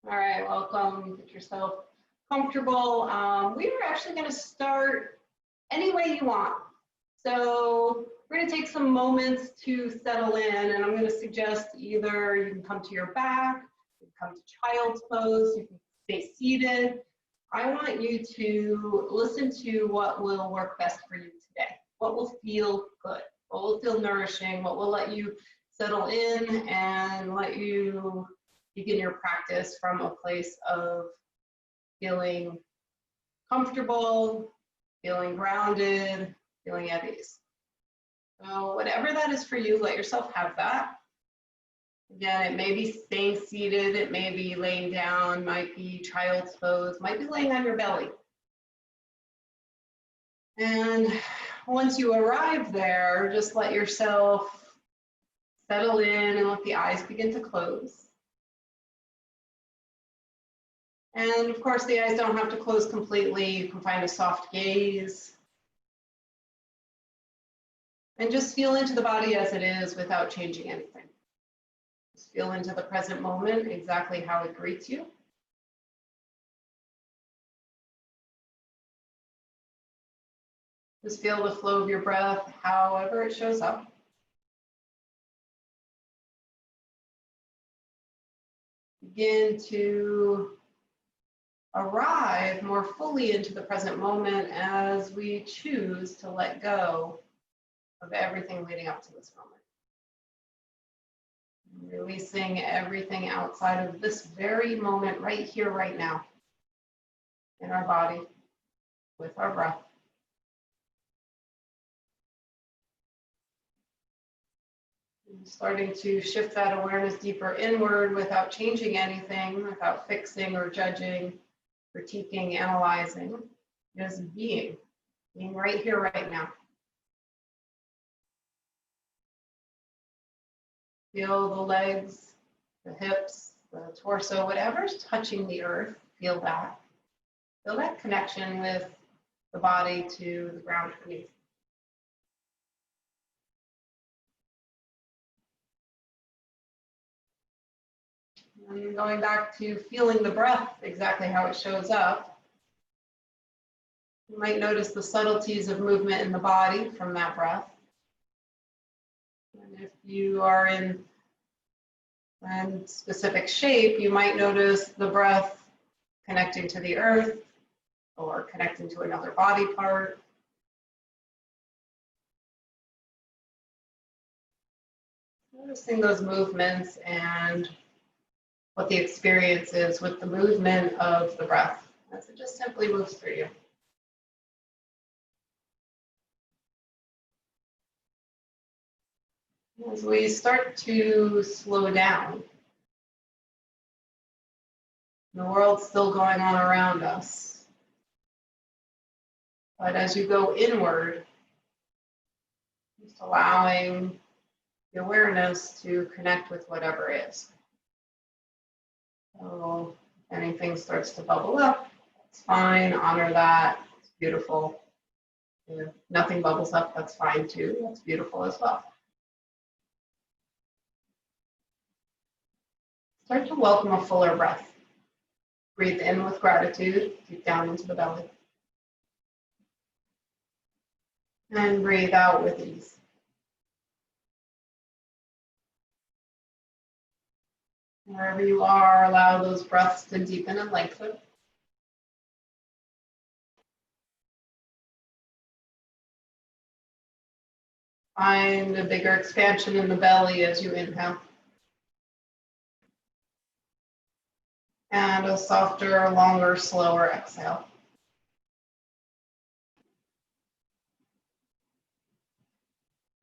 All right, welcome. Get yourself comfortable. We are actually going to start any way you want. So we're going to take some moments to settle in, and I'm going to suggest either you can come to your back, you can come to child's pose, you can stay seated. I want you to listen to what will work best for you today, what will feel good, what will feel nourishing, what will let you settle in and let you begin your practice from a place of feeling comfortable, feeling grounded, feeling at ease. So whatever that is for you, let yourself have that. Again, it may be staying seated, it may be laying down, might be child's pose, might be laying on your belly. And once you arrive there, just let yourself settle in and let the eyes begin to close. And of course, the eyes don't have to close completely. You can find a soft gaze. And just feel into the body as it is without changing anything. Just feel into the present moment, exactly how it greets you. Just feel the flow of your breath, however it shows up. Begin to arrive more fully into the present moment as we choose to let go of everything leading up to this moment. Releasing everything outside of this very moment right here, right now, in our body, with our breath. And starting to shift that awareness deeper inward without changing anything, without fixing or judging, critiquing, analyzing, just being right here, right now. Feel the legs, the hips, the torso, whatever's touching the earth, feel that. Feel that connection with the body to the ground beneath. And going back to feeling the breath, exactly how it shows up. You might notice the subtleties of movement in the body from that breath. And if you are in a specific shape, you might notice the breath connecting to the earth or connecting to another body part. Noticing those movements and what the experience is with the movement of the breath as it just simply moves through you. As we start to slow down, the world's still going on around us. But as you go inward, just allowing the awareness to connect with whatever is. So if anything starts to bubble up, it's fine, honor that, it's beautiful. If nothing bubbles up, that's fine too, that's beautiful as well. Start to welcome a fuller breath. Breathe in with gratitude, deep down into the belly. And breathe out with ease. Wherever you are, allow those breaths to deepen and lengthen. Find a bigger expansion in the belly as you inhale. And a softer, longer, slower exhale.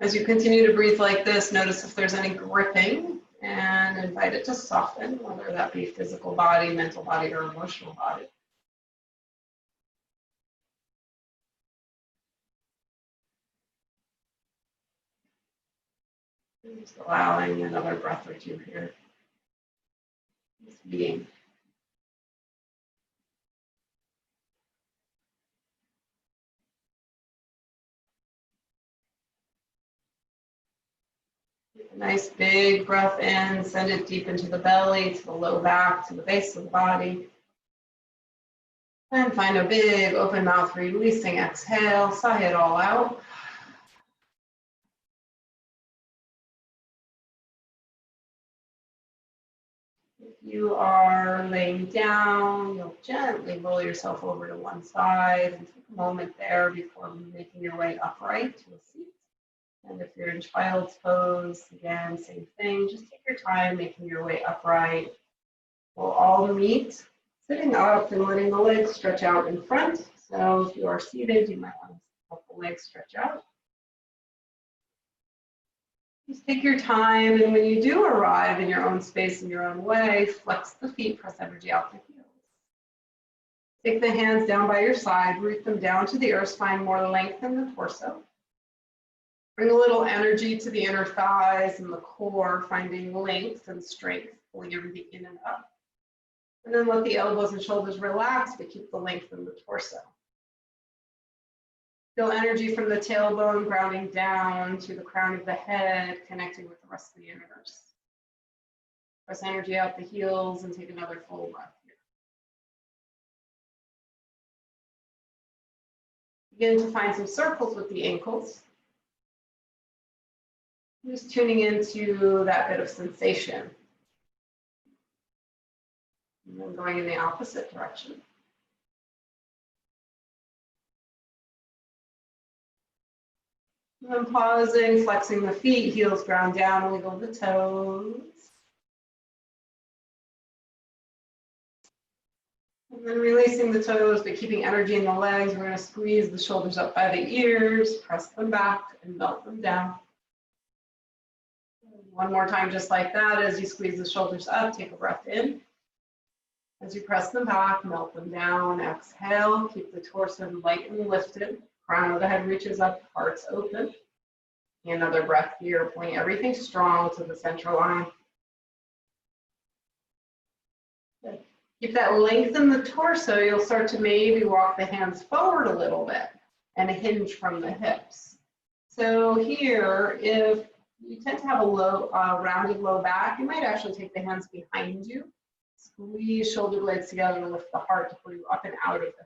As you continue to breathe like this, notice if there's any gripping and invite it to soften, whether that be physical body, mental body, or emotional body. Just allowing another breath or two here. Just being. A nice big breath in, send it deep into the belly, to the low back, to the base of the body. And find a big open mouth, releasing exhale, sigh it all out. If you are laying down, you'll gently roll yourself over to one side and take a moment there before making your way upright to a seat. And if you're in child's pose, again, same thing. Just take your time making your way upright. We'll all meet sitting up and letting the legs stretch out in front. So if you are seated, you might want to let the legs stretch out. Just take your time, and when you do arrive in your own space, in your own way, flex the feet, press energy out the heels. Take the hands down by your side, root them down to the earth, find more length in the torso. Bring a little energy to the inner thighs and the core, finding length and strength, pulling everything in and up. And then let the elbows and shoulders relax, but keep the length in the torso. Feel energy from the tailbone grounding down to the crown of the head, connecting with the rest of the universe. Press energy out the heels and take another full breath here. Begin to find some circles with the ankles. Just tuning into that bit of sensation. And then going in the opposite direction. And pausing, flexing the feet, heels ground down, wiggle the toes. And then releasing the toes, but keeping energy in the legs. We're going to squeeze the shoulders up by the ears, press them back, and melt them down. One more time, just like that. As you squeeze the shoulders up, take a breath in. As you press them back, melt them down. Exhale, keep the torso light and lifted. Crown of the head reaches up, heart's open. Another breath here, pulling everything strong to the central line. Good. Keep that length in the torso. You'll start to maybe walk the hands forward a little bit and hinge from the hips. So here, if you tend to have a low, rounded low back, you might actually take the hands behind you. Squeeze shoulder blades together and lift the heart to pull you up and out of the hips.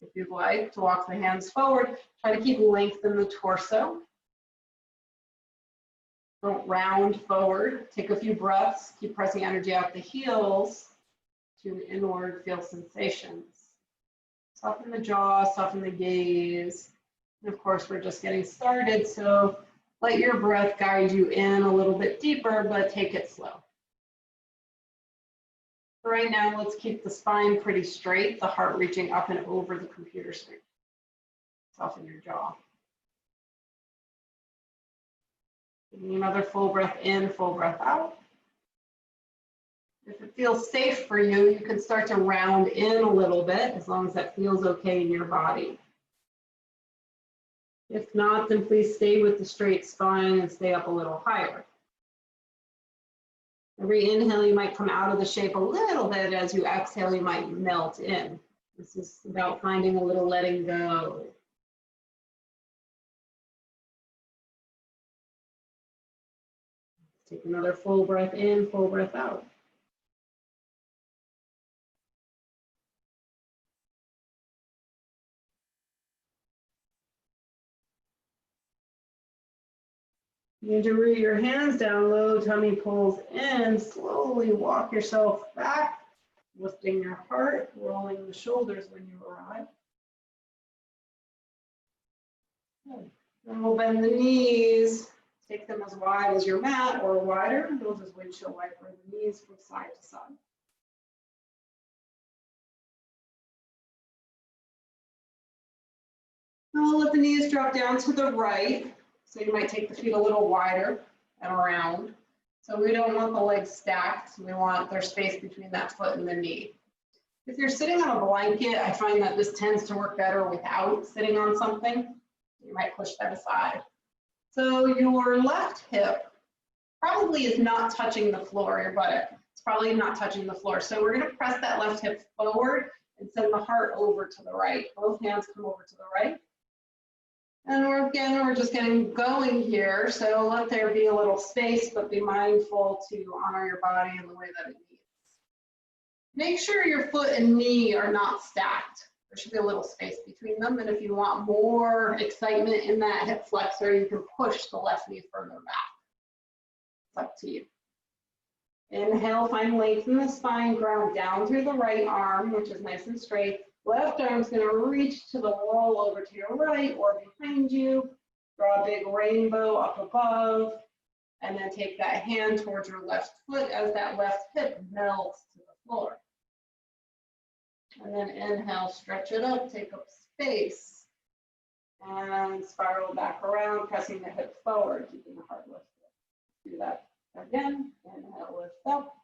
If you'd like to walk the hands forward, try to keep length in the torso. Don't round forward. Take a few breaths. Keep pressing energy out the heels to inward feel sensations. Soften the jaw, soften the gaze. And of course, we're just getting started, so let your breath guide you in a little bit deeper, but take it slow. For right now, let's keep the spine pretty straight, the heart reaching up and over the computer screen. Soften your jaw. Taking another full breath in, full breath out. If it feels safe for you, you can start to round in a little bit, as long as that feels okay in your body. If not, then please stay with the straight spine and stay up a little higher. Every inhale, you might come out of the shape a little bit. As you exhale, you might melt in. This is about finding a little letting go. Take another full breath in, full breath out. You need to root your hands down low, tummy pulls in. Slowly walk yourself back, lifting your heart, rolling the shoulders when you arrive. Good. Then we'll bend the knees, take them as wide as your mat or wider. We'll just windshield wiper the knees from side to side. Now we'll let the knees drop down to the right. So you might take the feet a little wider and around. So we don't want the legs stacked. We want their space between that foot and the knee. If you're sitting on a blanket, I find that this tends to work better without sitting on something. You might push that aside. So your left hip probably is not touching the floor, your buttock. It's probably not touching the floor. So we're going to press that left hip forward and send the heart over to the right. Both hands come over to the right. And we're just getting going here. So let there be a little space, but be mindful to honor your body in the way that it needs. Make sure your foot and knee are not stacked. There should be a little space between them. And if you want more excitement in that hip flexor, you can push the left knee further back. It's up to you. Inhale, find length in the spine, ground down through the right arm, which is nice and straight. Left arm's going to reach to the wall over to your right or behind you. Draw a big rainbow up above, and then take that hand towards your left foot as that left hip melts to the floor. And then inhale, stretch it up, take up space, and spiral back around, pressing the hip forward, keeping the heart lifted. Do that again. Inhale, lift up,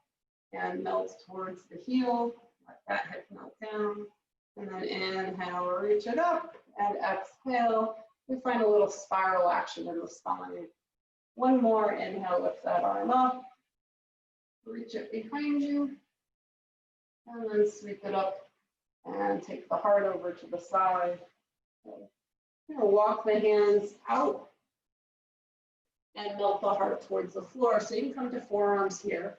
and melt towards the heel. Let that hip melt down. And then inhale, reach it up, and exhale. We find a little spiral action in the spine. One more, inhale, lift that arm up, reach it behind you, and then sweep it up and take the heart over to the side. Okay. You're gonna walk the hands out and melt the heart towards the floor. So you can come to forearms here.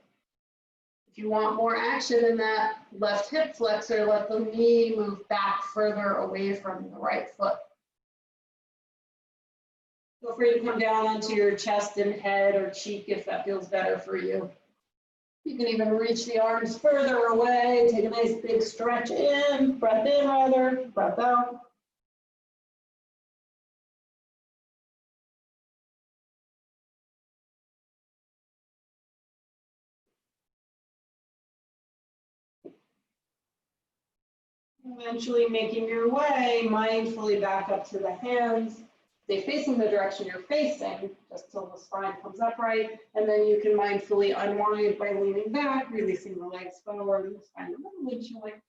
If you want more action in that left hip flexor, let the knee move back further away from the right foot. Feel free to come down onto your chest and head or cheek if that feels better for you. You can even reach the arms further away. Take a nice big stretch in, breath out. Eventually making your way mindfully back up to the hands. Stay facing the direction you're facing, just till the spine comes upright, and then you can mindfully unwind by leaning back, releasing the legs forward, and the spine a little bit lengthen.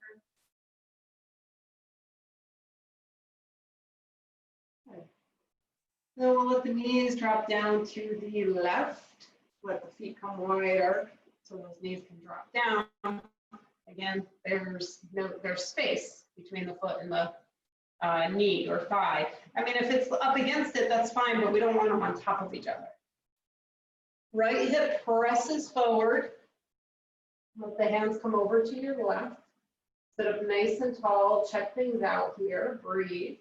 Okay. Then we'll let the knees drop down to the left. Let the feet come wider, so those knees can drop down. Again, there's space between the foot and the knee or thigh. I mean, if it's up against it, that's fine, but we don't want them on top of each other. Right hip presses forward. Let the hands come over to your left. Sit up nice and tall. Check things out here. Breathe.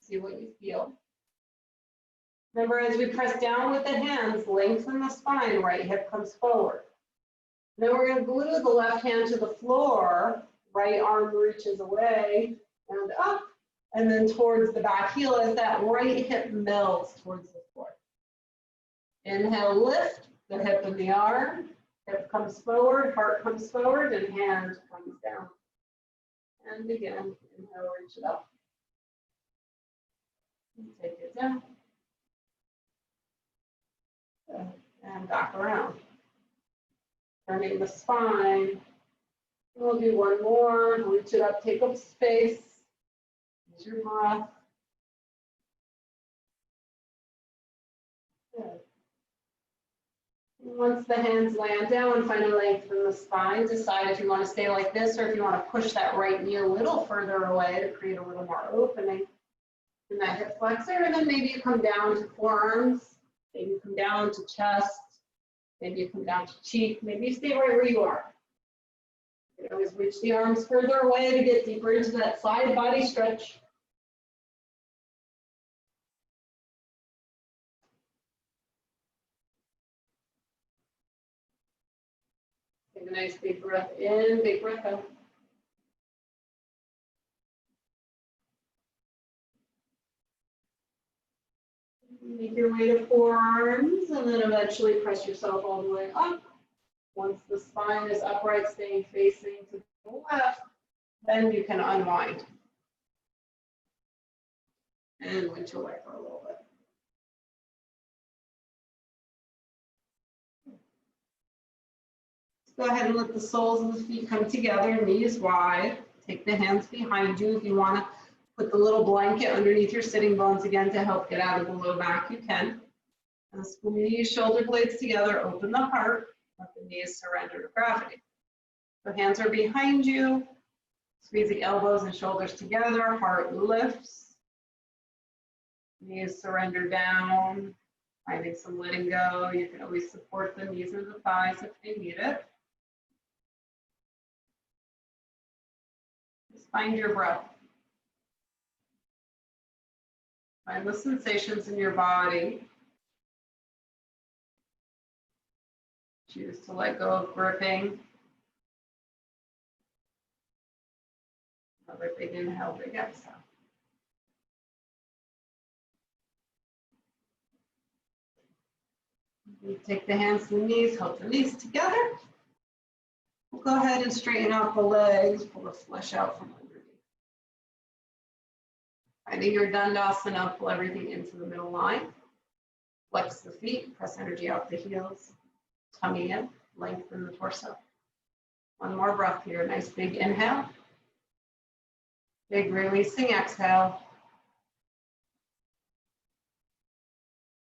See what you feel. Remember, as we press down with the hands, lengthen the spine. Right hip comes forward. Then we're going to glue the left hand to the floor. Right arm reaches away and up, and then towards the back heel as that right hip melts towards the floor. Inhale, lift the hip and the arm. Hip comes forward, heart comes forward, and hand comes down. And again, inhale, reach it up. And take it down. And back around. Turning the spine. We'll do one more. Reach it up, take up space. Use your breath. Good. Once the hands land down, find a length from the spine. Decide if you want to stay like this or if you want to push that right knee a little further away to create a little more opening in that hip flexor. And then maybe you come down to forearms. Maybe you come down to chest. Maybe you come down to cheek. Maybe you stay right where you are. You can always reach the arms further away to get deeper into that side body stretch. Take a nice big breath in, big breath out. Make your way to forearms and then eventually press yourself all the way up. Once the spine is upright, staying facing to the left, then you can unwind. And winch away for a little bit. Go ahead and let the soles of the feet come together, knees wide. Take the hands behind you. If you want to put the little blanket underneath your sitting bones again to help get out of the low back, you can. And squeeze shoulder blades together, open the heart, let the knees surrender to gravity. So hands are behind you. Squeeze the elbows and shoulders together, heart lifts. Knees surrender down, finding some letting go. You can always support the knees or the thighs if they need it. Just find your breath. Find the sensations in your body. Choose to let go of gripping. Another big inhale, big exhale. You take the hands and the knees, hold the knees together. We'll go ahead and straighten out the legs, pull the flesh out from underneath. Finding your Dandasana, pull everything into the middle line. Flex the feet, press energy out the heels, tummy in, lengthen the torso. One more breath here, nice big inhale. Big releasing exhale.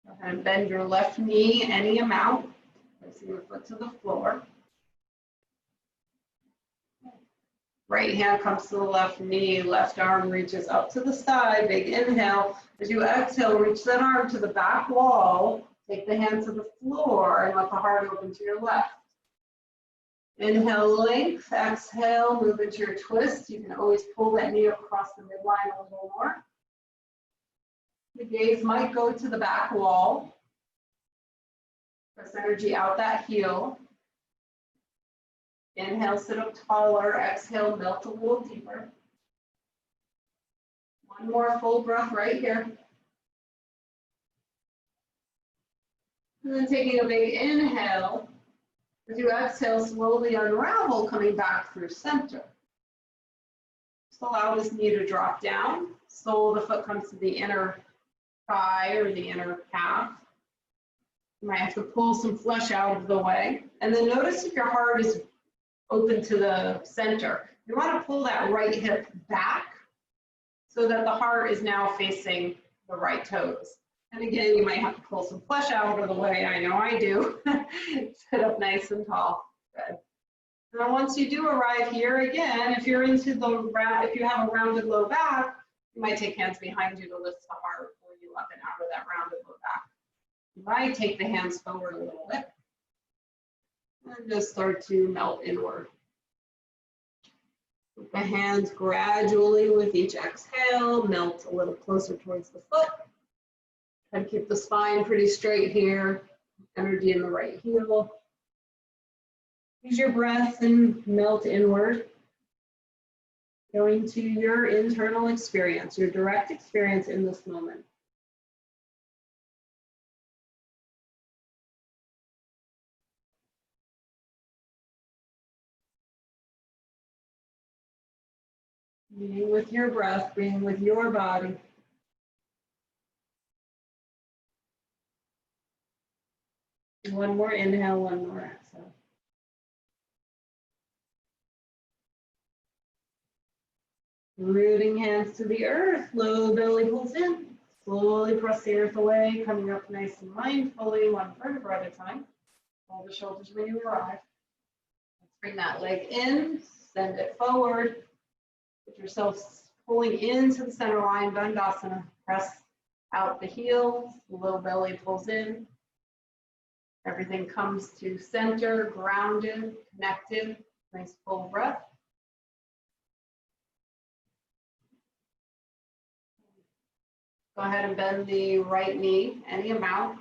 Go ahead and bend your left knee any amount, placing your foot to the floor. Right hand comes to the left knee, left arm reaches up to the side, big inhale. As you exhale, reach that arm to the back wall, take the hand to the floor and let the heart open to your left. Inhale, length, exhale, move into your twist. You can always pull that knee across the midline a little more. The gaze might go to the back wall. Press energy out that heel. Inhale, sit up taller. Exhale, melt a little deeper. One more full breath right here. And then taking a big inhale. As you exhale, slowly unravel, coming back through center. Just allow this knee to drop down. Sole of the foot comes to the inner thigh or the inner calf. You might have to pull some flesh out of the way. And then notice if your heart is open to the center. You want to pull that right hip back so that the heart is now facing the right toes. And again, you might have to pull some flesh out of the way. I know I do. Sit up nice and tall. Good. Now, once you do arrive here, again, if you're into the round, if you have a rounded low back, you might take hands behind you to lift the heart, pull you up and out of that rounded low back. You might take the hands forward a little bit and just start to melt inward. Put the hands gradually with each exhale, melt a little closer towards the foot. And keep the spine pretty straight here. Energy in the right heel. Use your breath and melt inward. Going to your internal experience, your direct experience in this moment. Being with your breath, being with your body. One more inhale, one more exhale. Rooting hands to the earth, low belly pulls in. Slowly press the earth away, coming up nice and mindfully, one vertebra at a time. Hold the shoulders when you arrive. Let's bring that leg in, send it forward. Get yourself pulling into the center line, Dandasana. Press out the heels, the low belly pulls in. Everything comes to center, grounded, connected. Nice full breath. Go ahead and bend the right knee any amount.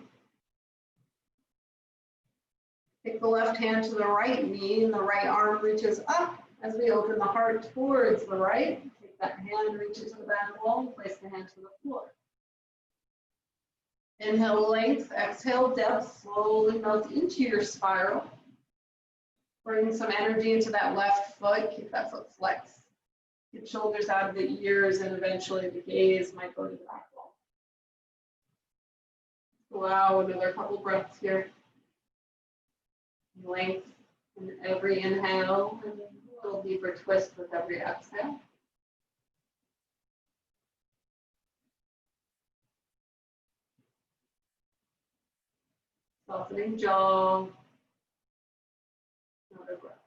Take the left hand to the right knee and the right arm reaches up as we open the heart towards the right. Take that hand, reach it to the back wall, place the hand to the floor. Inhale, length, exhale, depth, slowly melt into your spiral. Bring some energy into that left foot, keep that foot flexed. Get shoulders out of the ears and eventually the gaze might go to the back wall. Allow another couple breaths here. Length in every inhale and a little deeper twist with every exhale. Softening jaw. Another breath.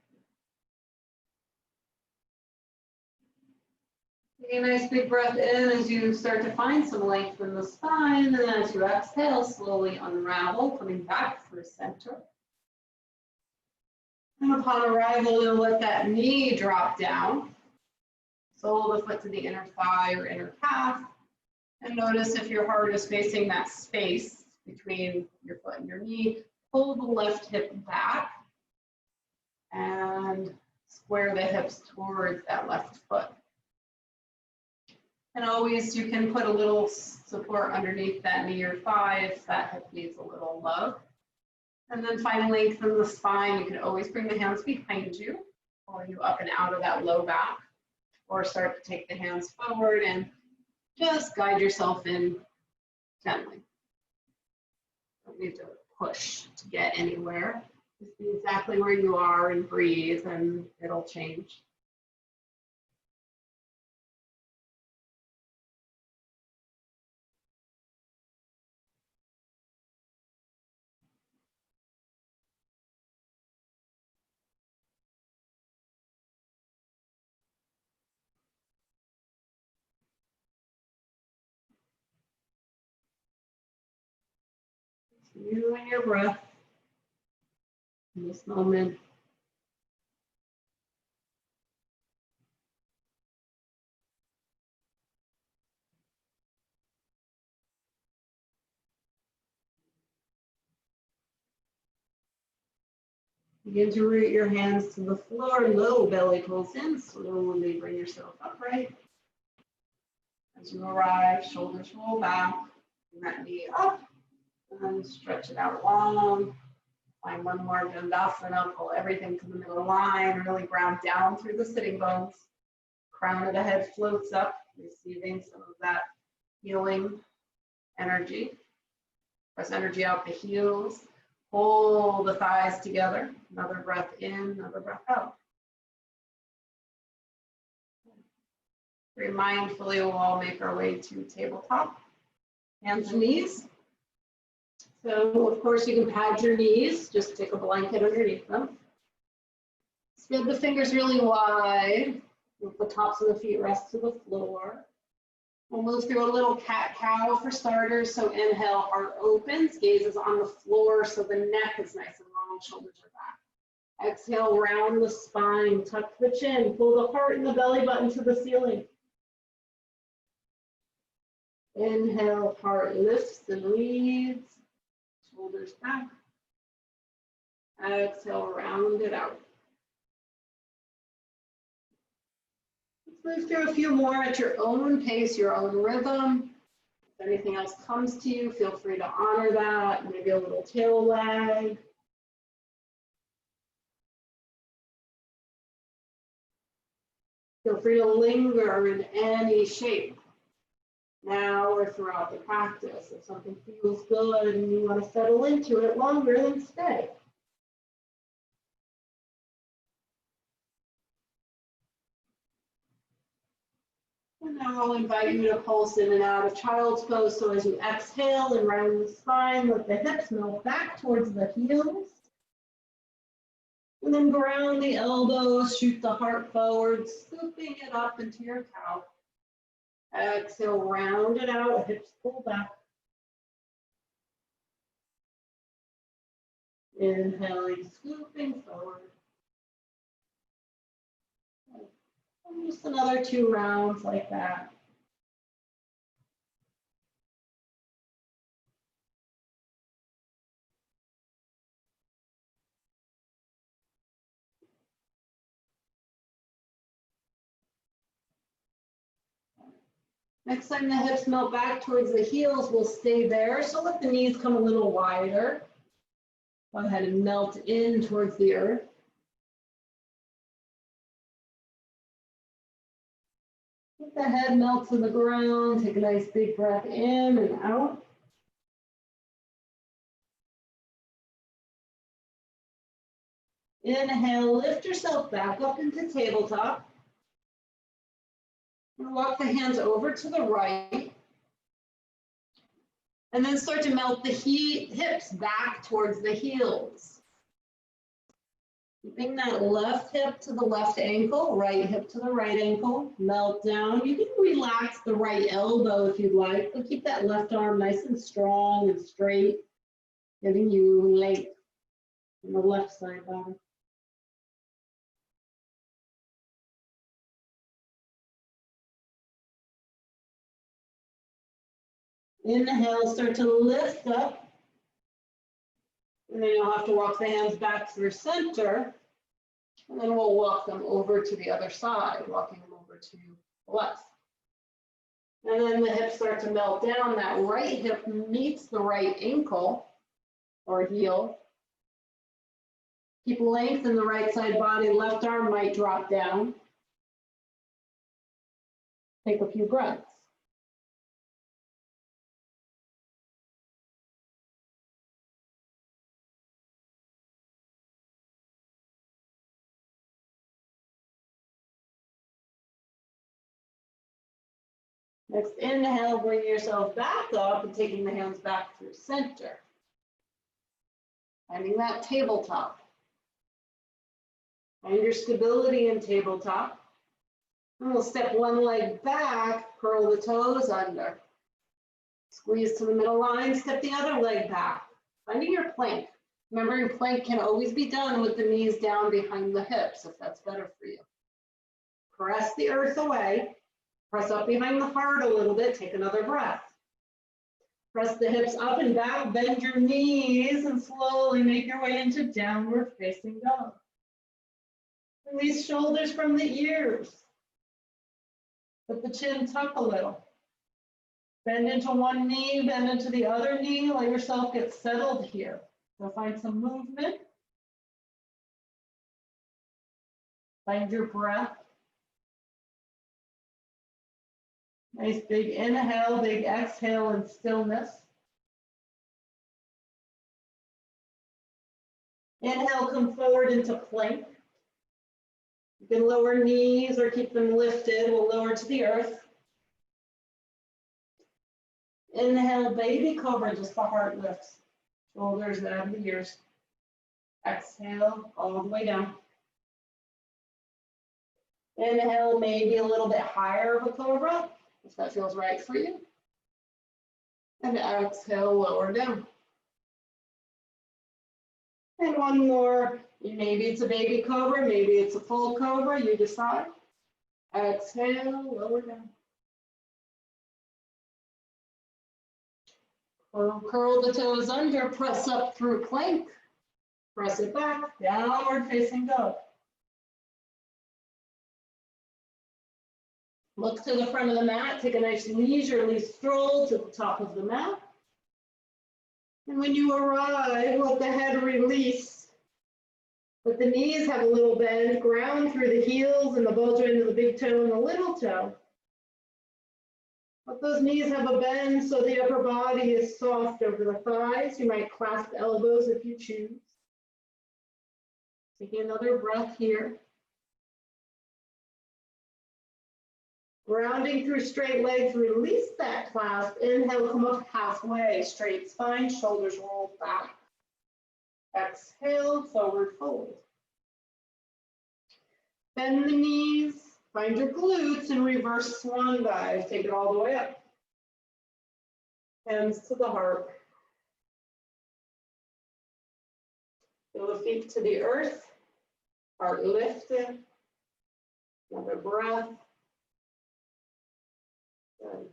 Take a nice big breath in as you start to find some length in the spine, and then as you exhale, slowly unravel, coming back through center. And upon arrival, you'll let that knee drop down. Sole of the foot to the inner thigh or inner calf. And notice if your heart is facing that space between your foot and your knee, pull the left hip back and square the hips towards that left foot. And always you can put a little support underneath that knee or thigh if that hip needs a little love. And then finally lengthen the spine. You can always bring the hands behind you, pulling you up and out of that low back, or start to take the hands forward and just guide yourself in gently. Don't need to push to get anywhere. Just be exactly where you are and breathe, and it'll change. You and your breath in this moment. Begin to root your hands to the floor, low belly pulls in, slowly bring yourself upright. As you arrive, shoulders roll back, bring that knee up, and stretch it out long. Find one more Dandasana, pull everything to the middle line, really ground down through the sitting bones. Crown of the head floats up, receiving some of that healing energy. Press energy out the heels. Pull the thighs together. Another breath in, another breath out. Very mindfully, we'll all make our way to tabletop. Hands and knees. So, of course, you can pad your knees. Just take a blanket underneath them. Spread the fingers really wide. Let the tops of the feet rest to the floor. We'll move through a little cat-cow for starters. So inhale, heart opens, gaze is on the floor so the neck is nice and long, shoulders are back. Exhale, round the spine, tuck the chin, pull the heart and the belly button to the ceiling. Inhale, heart lifts and leads, shoulders back. Exhale, round it out. Move through a few more at your own pace, your own rhythm. If anything else comes to you, feel free to honor that. Maybe a little tail wag. Feel free to linger in any shape, now or throughout the practice. If something feels good and you want to settle into it longer, then stay. And now I'll invite you to pulse in and out of child's pose. So as you exhale and round the spine, let the hips melt back towards the heels. And then ground the elbows, shoot the heart forward, scooping it up into your cow. Exhale, round it out, hips pull back. Inhaling, scooping forward. And just another 2 rounds like that. Next time the hips melt back towards the heels, we'll stay there. So let the knees come a little wider. Go ahead and melt in towards the earth. Let the head melt to the ground. Take a nice big breath in and out. Inhale, lift yourself back up into tabletop. And walk the hands over to the right. And then start to melt the hips back towards the heels. Keeping that left hip to the left ankle, right hip to the right ankle, melt down. You can relax the right elbow if you'd like, but keep that left arm nice and strong and straight, giving you length on the left side body. Inhale, start to lift up. And then you'll have to walk the hands back through center. And then we'll walk them over to the other side, walking them over to the left. And then the hips start to melt down. That right hip meets the right ankle or heel. Keep length in the right side body. Left arm might drop down. Take a few breaths. Next inhale, bring yourself back up and taking the hands back through center. Finding that tabletop. Find your stability in tabletop. And we'll step one leg back, curl the toes under. Squeeze to the middle line, step the other leg back. Finding your plank. Remembering plank can always be done with the knees down behind the hips if that's better for you. Press the earth away. Press up behind the heart a little bit, take another breath. Press the hips up and back, bend your knees, and slowly make your way into downward facing dog. Release shoulders from the ears. Let the chin tuck a little. Bend into one knee, bend into the other knee, let yourself get settled here. So find some movement. Find your breath. Nice big inhale, big exhale in stillness. Inhale, come forward into plank. You can lower knees or keep them lifted. We'll lower to the earth. Inhale, baby cobra, just the heart lifts. Shoulders down to the ears. Exhale, all the way down. Inhale, maybe a little bit higher of a cobra, if that feels right for you. And exhale, lower down. And one more. Maybe it's a baby cobra, maybe it's a full cobra, you decide. Exhale, lower down. Curl the toes under, press up through plank. Press it back, downward facing dog. Look to the front of the mat, take a nice leisurely stroll to the top of the mat. And when you arrive, let the head release. Let the knees have a little bend, ground through the heels and the ball joint of the big toe and the little toe. Let those knees have a bend so the upper body is soft over the thighs. You might clasp elbows if you choose. Taking another breath here. Grounding through straight legs, release that clasp. Inhale, come up halfway, straight spine, shoulders roll back. Exhale, forward fold. Bend the knees, find your glutes, and reverse swan dive. Take it all the way up. Hands to the heart. Feel the feet to the earth, heart lifted. Another breath. Good.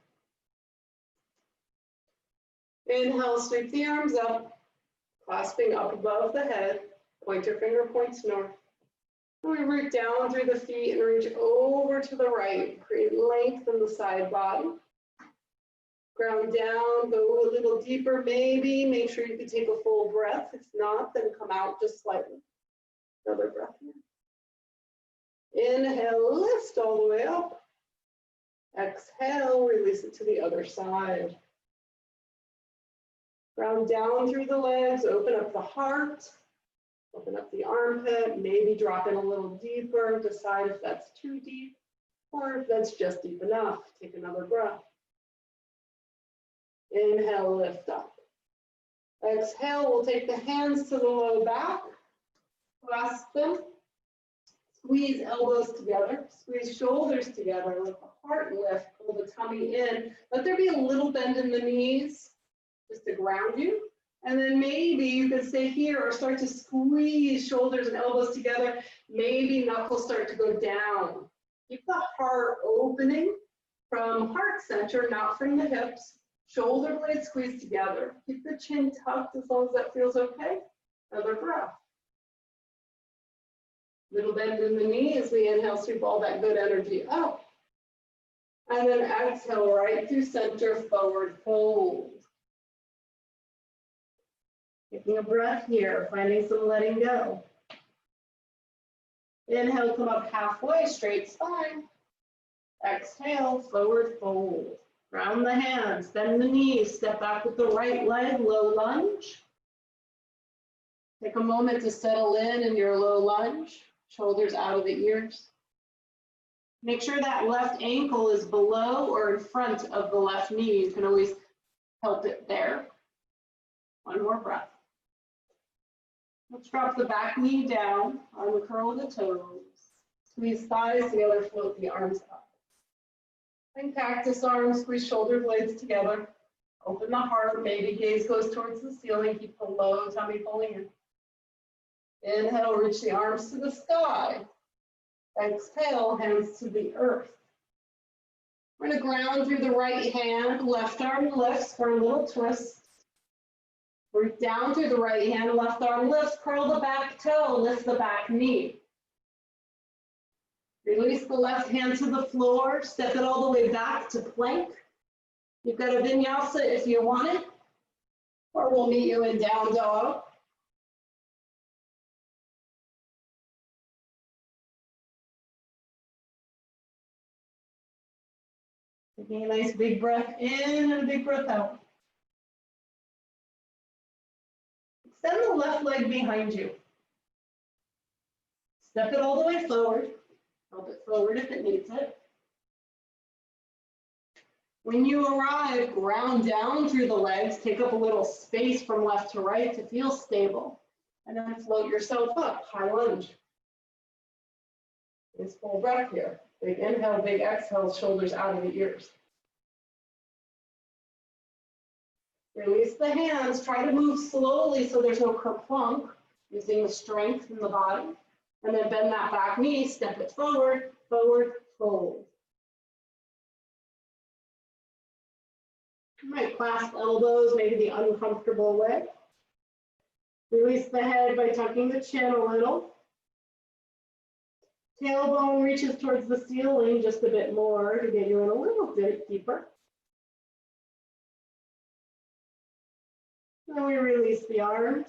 Inhale, sweep the arms up, clasping up above the head. Pointer finger points north. And we root down through the feet and reach over to the right. Create length in the side body. Ground down, go a little deeper maybe. Make sure you can take a full breath. If not, then come out just slightly. Another breath here. Inhale, lift all the way up. Exhale, release it to the other side. Ground down through the legs, open up the heart, open up the armpit, maybe drop in a little deeper. Decide if that's too deep or if that's just deep enough. Take another breath. Inhale, lift up. Exhale, we'll take the hands to the low back. Clasp them. Squeeze elbows together. Squeeze shoulders together. Let the heart lift. Pull the tummy in. Let there be a little bend in the knees just to ground you. And then maybe you could stay here or start to squeeze shoulders and elbows together. Maybe knuckles start to go down. Keep the heart opening from heart center, not from the hips. Shoulder blades squeeze together. Keep the chin tucked as long as that feels okay. Another breath. Little bend in the knee as we inhale, sweep all that good energy up. And then exhale right through center, forward fold. Taking a breath here, finding some letting go. Inhale, come up halfway, straight spine. Exhale, forward fold. Round the hands, bend the knees, step back with the right leg, low lunge. Take a moment to settle in your low lunge, shoulders out of the ears. Make sure that left ankle is below or in front of the left knee. You can always help it there. One more breath. Let's drop the back knee down, arm curl the toes. Squeeze thighs together, float the arms up. And cactus arms, squeeze shoulder blades together. Open the heart, maybe gaze goes towards the ceiling, keep the low tummy pulling in. Inhale, reach the arms to the sky. Exhale, hands to the earth. We're going to ground through the right hand, left arm lifts for a little twist. Root down through the right hand, left arm lifts, curl the back toe, lift the back knee. Release the left hand to the floor, step it all the way back to plank. You've got a vinyasa if you want it, or we'll meet you in down dog. Taking a nice big breath in and a big breath out. Extend the left leg behind you. Step it all the way forward. Help it forward if it needs it. When you arrive, ground down through the legs. Take up a little space from left to right to feel stable. And then float yourself up, high lunge. Nice full breath here. Big inhale, big exhale, shoulders out of the ears. Release the hands, try to move slowly so there's no kerplunk, using the strength in the body. And then bend that back knee, step it forward, forward, fold. You might clasp elbows, maybe the uncomfortable way. Release the head by tucking the chin a little. Tailbone reaches towards the ceiling just a bit more to get you in a little bit deeper. Then we release the arms,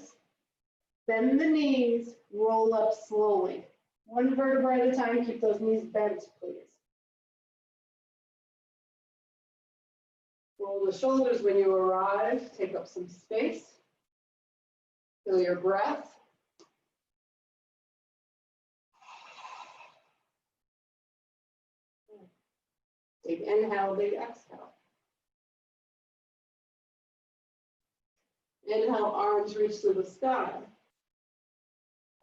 bend the knees, roll up slowly. One vertebra at a time, keep those knees bent, please. Roll the shoulders when you arrive, take up some space. Feel your breath. Big inhale, big exhale. Inhale, arms reach to the sky.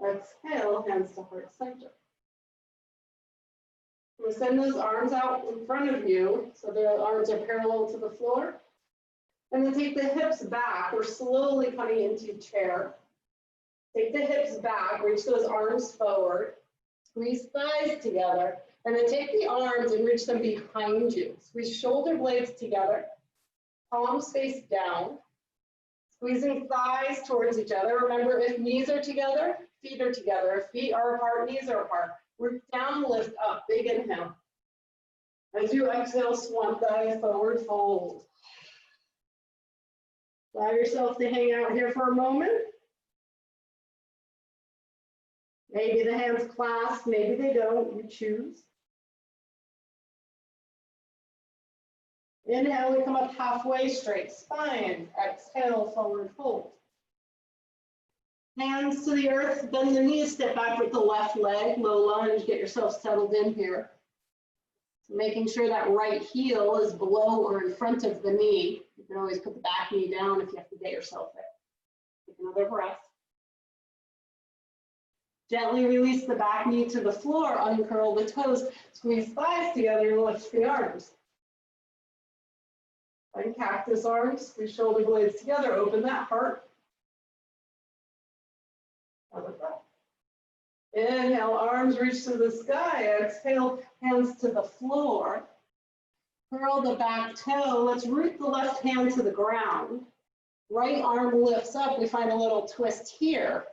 Exhale, hands to heart center. We'll send those arms out in front of you so the arms are parallel to the floor. And then take the hips back. We're slowly coming into chair. Take the hips back, reach those arms forward. Squeeze thighs together. And then take the arms and reach them behind you. Squeeze shoulder blades together. Palms face down. Squeezing thighs towards each other. Remember, if knees are together, feet are together. If feet are apart, knees are apart. Root down, lift up. Big inhale. As you exhale, swan dive, forward fold. Allow yourself to hang out here for a moment. Maybe the hands clasp, maybe they don't. You choose. Inhale, we come up halfway, straight spine. Exhale, forward fold. Hands to the earth, bend the knees, step back with the left leg, low lunge, get yourself settled in here. So making sure that right heel is below or in front of the knee. You can always put the back knee down if you have to get yourself there. Take another breath. Gently release the back knee to the floor, uncurl the toes, squeeze thighs together, and lift the arms. Find cactus arms, squeeze shoulder blades together, open that heart. Another breath. Inhale, arms reach to the sky. Exhale, hands to the floor. Curl the back toe. Let's root the left hand to the ground. Right arm lifts up. We find a little twist here.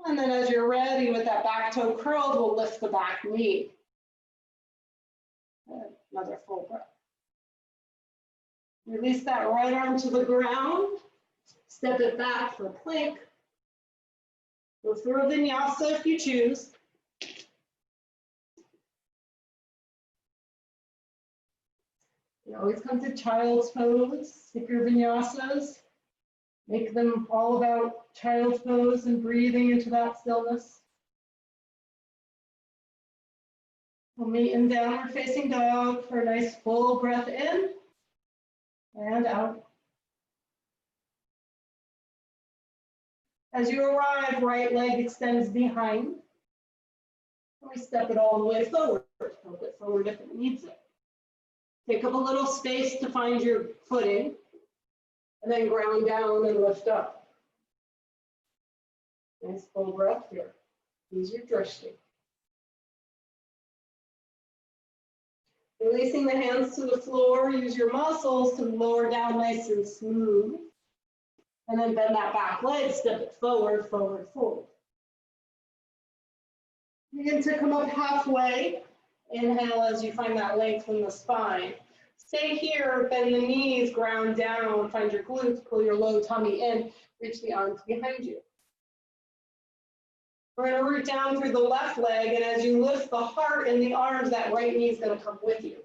And then as you're ready with that back toe curled, we'll lift the back knee. Good. Another full breath. Release that right arm to the ground. Step it back for plank. Go through a vinyasa if you choose. You always come to child's pose. Stick your vinyasas. Make them all about child's pose and breathing into that stillness. We'll meet in downward facing dog for a nice full breath in and out. As you arrive, right leg extends behind. And we step it all the way forward. Help it forward if it needs it. Take up a little space to find your footing, and then ground down and lift up. Nice full breath here. Use your drishti. Releasing the hands to the floor, use your muscles to lower down nice and smooth. And then bend that back leg, step it forward, forward, forward. Begin to come up halfway. Inhale as you find that length in the spine. Stay here, bend the knees, ground down, find your glutes, pull your low tummy in, reach the arms behind you. We're going to root down through the left leg, and as you lift the heart and the arms, that right knee is going to come with you.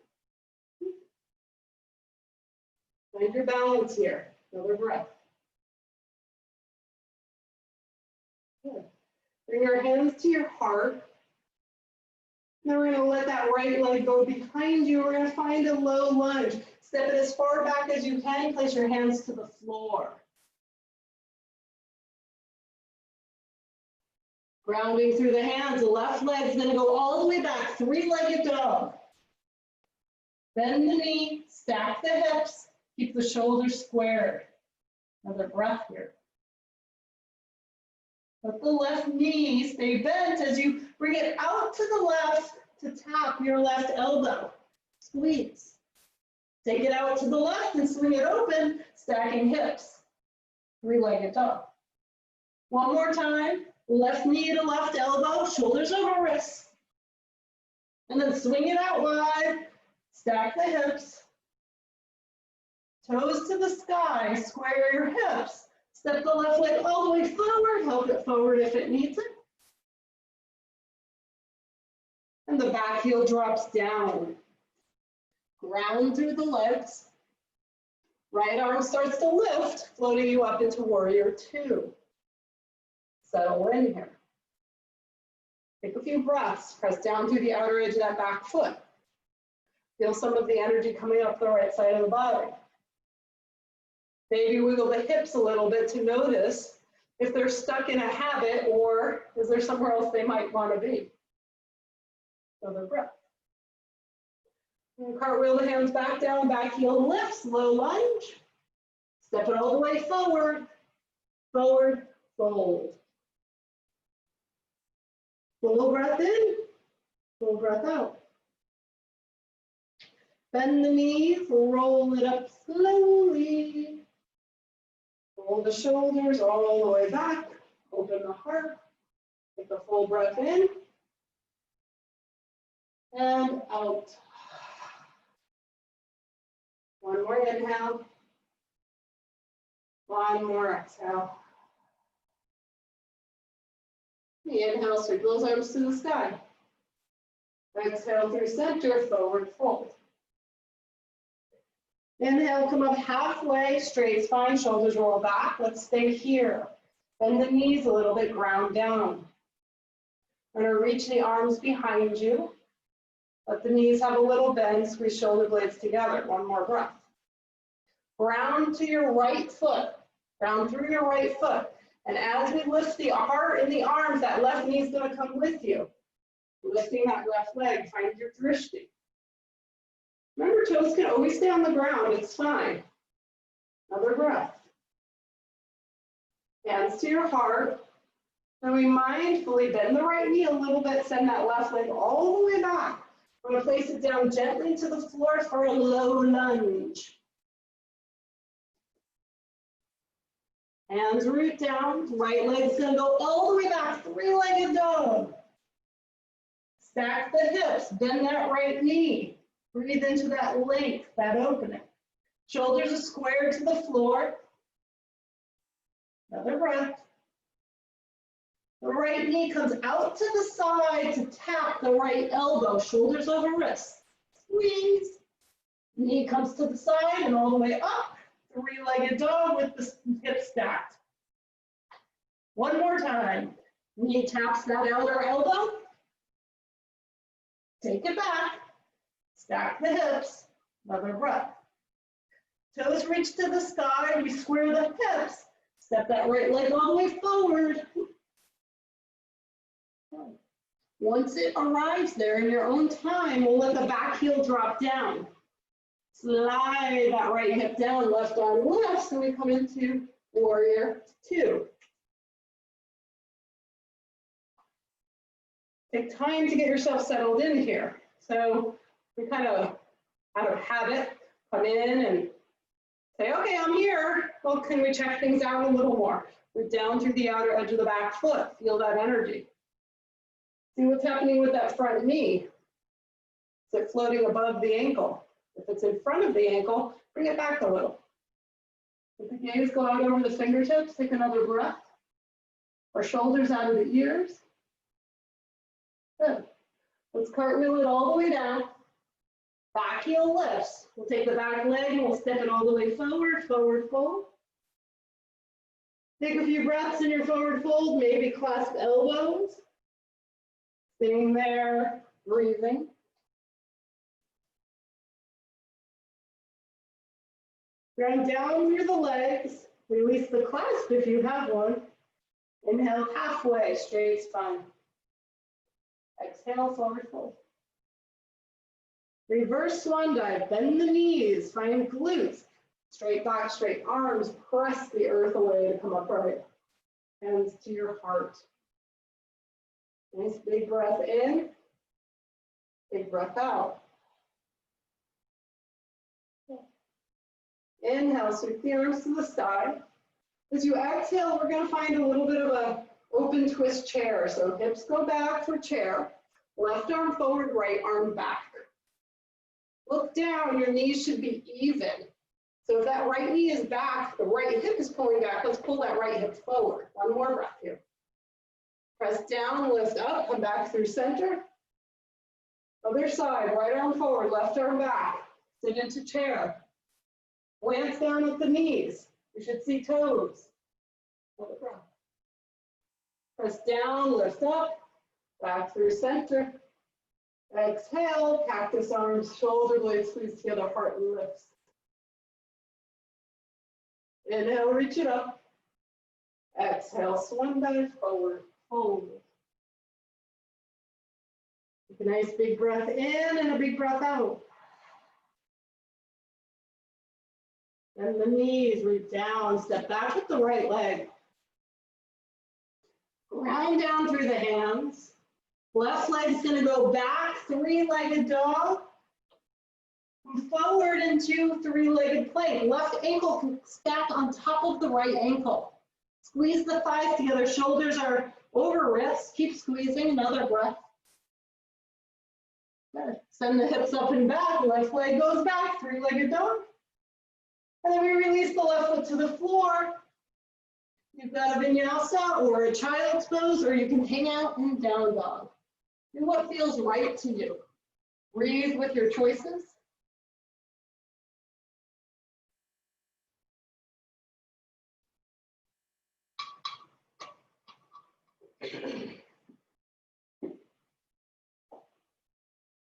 Find your balance here. Another breath. Good. Bring your hands to your heart. Then we're going to let that right leg go behind you. We're going to find a low lunge. Step it as far back as you can. Place your hands to the floor. Grounding through the hands. The left leg is going to go all the way back. Three-legged dog. Bend the knee. Stack the hips. Keep the shoulders squared. Another breath here. Let the left knee stay bent as you bring it out to the left to tap your left elbow. Squeeze. Take it out to the left and swing it open, stacking hips. Three-legged dog. One more time. Left knee to left elbow, shoulders over wrists. And then swing it out wide, stack the hips. Toes to the sky, square your hips. Step the left leg all the way forward, help it forward if it needs it. And the back heel drops down. Ground through the legs. Right arm starts to lift, floating you up into warrior two. Settle in here. Take a few breaths, press down through the outer edge of that back foot. Feel some of the energy coming up the right side of the body. Maybe wiggle the hips a little bit to notice if they're stuck in a habit or is there somewhere else they might want to be. Another breath. And cartwheel the hands back down, back heel lifts, low lunge. Step it all the way forward, forward, fold. Full breath in, full breath out. Bend the knees, roll it up slowly. Roll the shoulders all the way back. Open the heart. Take a full breath in. And out. One more inhale. One more exhale. Inhale, sweep those arms to the sky. Exhale through center, forward fold. Inhale, come up halfway, straight spine, shoulders roll back. Let's stay here. Bend the knees a little bit, ground down. We're going to reach the arms behind you. Let the knees have a little bend, squeeze shoulder blades together. One more breath. Ground to your right foot. Ground through your right foot. And as we lift the heart and the arms, that left knee is going to come with you. Lifting that left leg, find your drishti. Remember, toes can always stay on the ground, it's fine. Another breath. Hands to your heart. Then we mindfully bend the right knee a little bit, send that left leg all the way back. I'm going to place it down gently to the floor for a low lunge. Hands root down, right leg's going to go all the way back, three-legged dog. Stack the hips, bend that right knee. Breathe into that length, that opening. Shoulders are squared to the floor. Another breath. The right knee comes out to the side to tap the right elbow, shoulders over wrists. Squeeze. Knee comes to the side and all the way up. Three-legged dog with the hips stacked. One more time. Knee taps that outer elbow. Take it back. Stack the hips. Another breath. Toes reach to the sky. We square the hips. Step that right leg all the way forward. Once it arrives there in your own time, we'll let the back heel drop down. Slide that right hip down, left arm lifts, and we come into warrior two. Take time to get yourself settled in here. So we kind of, out of habit, come in and say, okay, I'm here. Well, can we check things out a little more? We're down through the outer edge of the back foot. Feel that energy. See what's happening with that front knee. Is it floating above the ankle? If it's in front of the ankle, bring it back a little. Let the gaze go out over the fingertips. Take another breath. Our shoulders out of the ears. Good. Let's cartwheel it all the way down. Back heel lifts. We'll take the back leg and we'll step it all the way forward, forward fold. Take a few breaths in your forward fold, maybe clasp elbows. Staying there, breathing. Ground down through the legs. Release the clasp if you have one. Inhale halfway, straight spine. Exhale, forward fold. Reverse swan dive, bend the knees, find glutes. Straight back, straight arms, press the earth away to come upright. Hands to your heart. Nice big breath in, big breath out. Inhale, sweep the arms to the side. As you exhale, we're going to find a little bit of a open twist chair. So hips go back for chair, left arm forward, right arm back. Look down, your knees should be even. So if that right knee is back, the right hip is pulling back, let's pull that right hip forward. One more breath here. Press down, lift up, come back through center. Other side, right arm forward, left arm back. Sit into chair. Glance down at the knees. You should see toes. Another breath. Press down, lift up, back through center. Exhale, cactus arms, shoulder blades squeeze together, heart lifts. Inhale, reach it up. Exhale, swan dive forward, fold. Take a nice big breath in and a big breath out. And the knees, root down, step back with the right leg. Ground down through the hands. Left leg's going to go back, three-legged dog. Forward into three-legged plank. Left ankle can stack on top of the right ankle. Squeeze the thighs together. Shoulders are over wrists. Keep squeezing. Another breath. Good. Send the hips up and back. Left leg goes back, three-legged dog. And then we release the left foot to the floor. You've got a vinyasa or a child's pose, or you can hang out in down dog. Do what feels right to you. Breathe with your choices.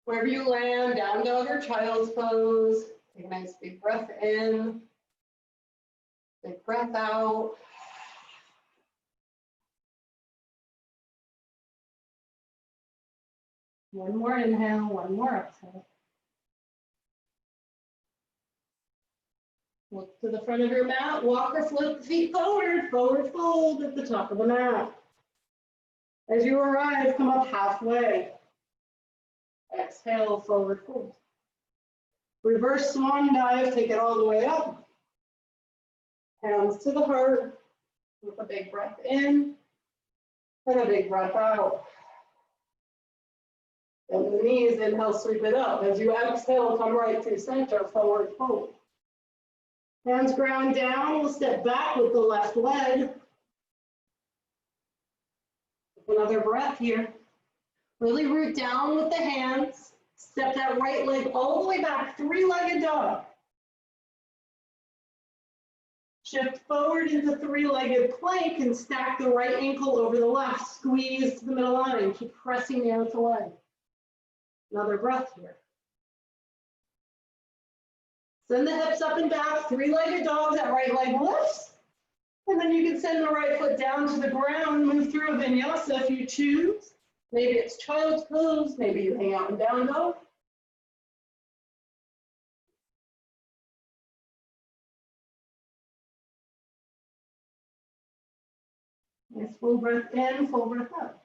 Wherever you land, down dog or child's pose. Take a nice big breath in. Big breath out. One more inhale, one more exhale. Look to the front of your mat, walk or flip the feet forward, forward fold at the top of the mat. As you arrive, come up halfway. Exhale, forward fold. Reverse swan dive, take it all the way up. Hands to the heart with a big breath in and a big breath out. Bend the knees, inhale, sweep it up. As you exhale, come right through center, forward fold. Hands ground down, we'll step back with the left leg. Another breath here. Really root down with the hands. Step that right leg all the way back, three-legged dog. Shift forward into three-legged plank and stack the right ankle over the left. Squeeze to the middle line, keep pressing the outer leg. Another breath here. Send the hips up and back, three-legged dog, that right leg lifts. And then you can send the right foot down to the ground, move through a vinyasa if you choose. Maybe it's child's pose, maybe you hang out in down dog. Nice full breath in, full breath out.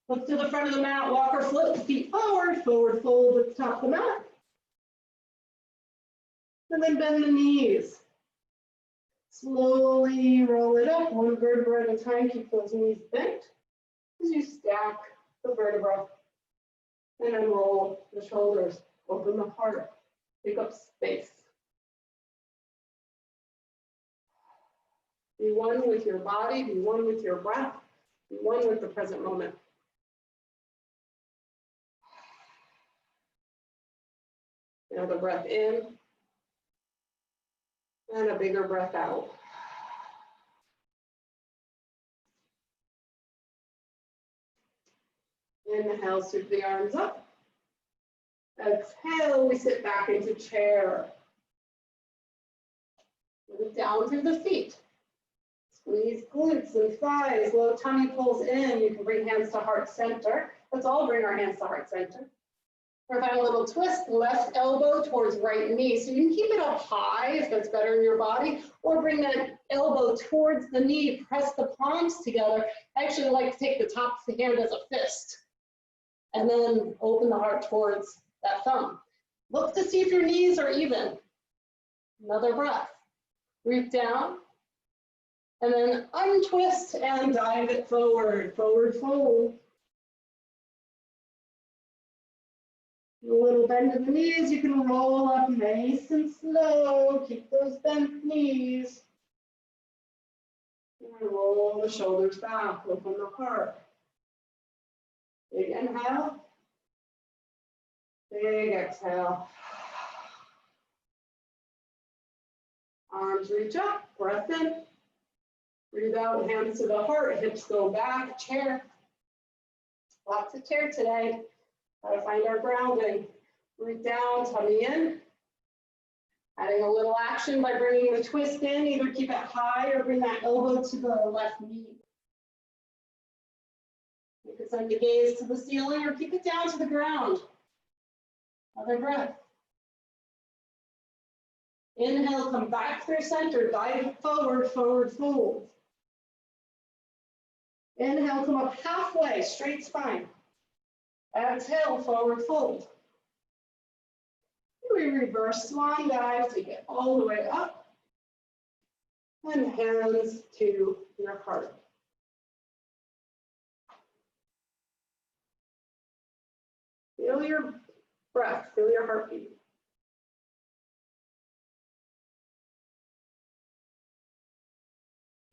Look to the front of the mat, walk or flip, feet forward, forward fold at the top of the mat. And then bend the knees. Slowly roll it up, one vertebra at a time, keep those knees bent as you stack the vertebra. And then roll the shoulders, open the heart, pick up space. Be one with your body, be one with your breath, be one with the present moment. Another breath in, and a bigger breath out. Inhale, sweep the arms up. Exhale, we sit back into chair. Move down through the feet. Squeeze glutes and thighs, low tummy pulls in. You can bring hands to heart center. Let's all bring our hands to heart center. Provide a little twist, left elbow towards right knee. So you can keep it up high if that's better in your body, or bring that elbow towards the knee, press the palms together. I actually like to take the top of the hand as a fist, and then open the heart towards that thumb. Look to see if your knees are even. Another breath. Root down, and then untwist and dive it forward, forward fold. A little bend in the knees, you can roll up nice and slow. Keep those bent knees. And roll the shoulders back, open the heart. Big inhale. Big exhale. Arms reach up, breath in. Breathe out, hands to the heart, hips go back, chair. Lots of chair today. Gotta find our grounding. Root down, tummy in. Adding a little action by bringing the twist in, either keep it high or bring that elbow to the left knee. You can send the gaze to the ceiling or keep it down to the ground. Another breath. Inhale, come back through center, dive forward, forward fold. Inhale, come up halfway, straight spine. Exhale, forward fold. We reverse swan dive, take it all the way up. And hands to your heart. Feel your breath, feel your heartbeat.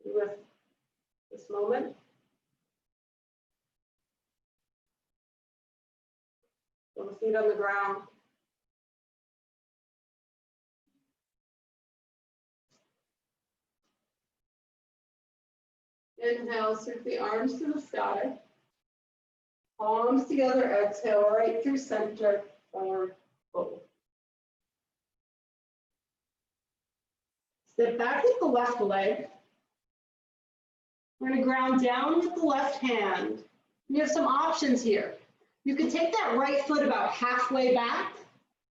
Be with this moment. Feel the feet on the ground. Inhale, sweep the arms to the sky. Palms together, exhale right through center, forward fold. Step back with the left leg. We're going to ground down with the left hand. You have some options here. You can take that right foot about halfway back